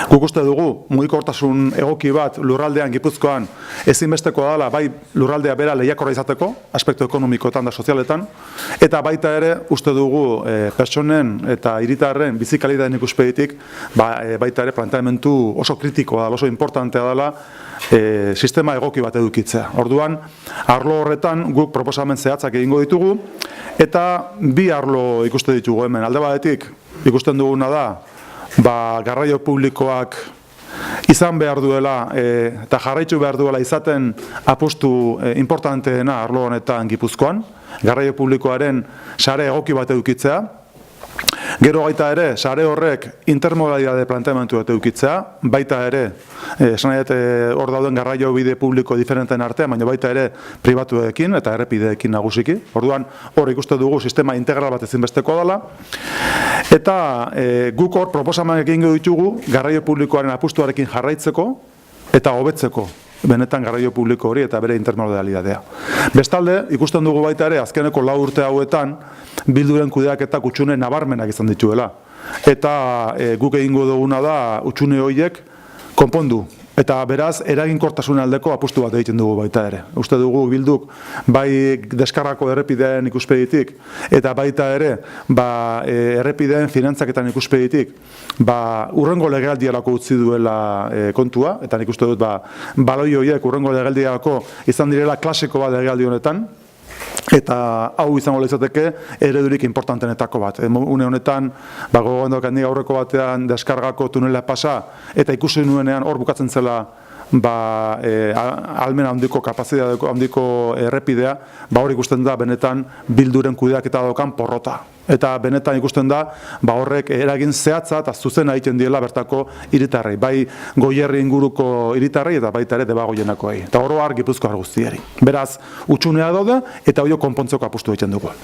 Guk uste dugu, mugikortasun egoki bat lurraldean Gipuzkoan ezinbestekoa dela, bai lurraldea bera lehiakorra izateko, aspektu ekonomikoetan da sozialetan, eta baita ere uste dugu pertsonen eta hiritarren bizi kalitatearen ikuspegitik baita ere planteamendu oso kritikoa da, oso importantea dela sistema egoki bat edukitzea. Orduan, arlo horretan guk proposamen zehatzak egingo ditugu, eta bi arlo ikuste ditugu hemen. Alde batetik ikusten duguna da, garraio publikoak izan behar duela eta jarraitu behar duela izaten apustu importanteena arlo honetan Gipuzkoan, garraio publikoaren sare egoki bat edukitzea. Gero baita ere, sare horrek intermodalitate planteamendu bat edukitzea, baita ere, esan nahi hor dauden garraio bide publiko diferenten artean, baina baita ere pribatuekin eta errepideekin nagusiki. Orduan, hor ikuste dugu sistema integral bat ezinbesteko dela. Eta guk hor proposamen egingo ditugu garraio publikoaren apustuarekin jarraitzeko eta hobetzeko benetan garraio publiko hori eta bere intermodalitatea. Bestalde, ikusten dugu baita ere, azkeneko 4 urte hauetan, Bilduren kudeaketak hutsune nabarmenak izan dituela. Eta guk egingo duguna da hutsune horiek konpondu. Eta beraz, eraginkortasun aldeko apustu bat egiten dugu baita ere. Uste dugu Bilduk bai deskargako errepideen ikuspegitik, eta baita ere errepideen finantzaketan ikuspegitik, urrengo legealdiarako utzi duela kontua, eta nik uste dut baloi horiek urrengo legealdiarako izan direla klasiko bat legealdi honetan, eta hau izango izateke eredurik importantenetako bat. Une honetan, gogoan daukat nik aurreko batean deskargako tunela pasa, eta ikusi nuenean hor bukatzen zela almen handiko, kapazitate handiko errepidea, hor ikusten da benetan Bilduren kudeaketa daukan porrota. Eta benetan ikusten da horrek eragin zehatza eta zuzena egiten diela bertako hiritarrei, bai Goierri inguruko hiritarrei eta baita ere Debagoienakoei. Eta oro har Gipuzkoar guztiari. Beraz, hutsunea daude eta horiek konpontzeko apustu egiten dugu.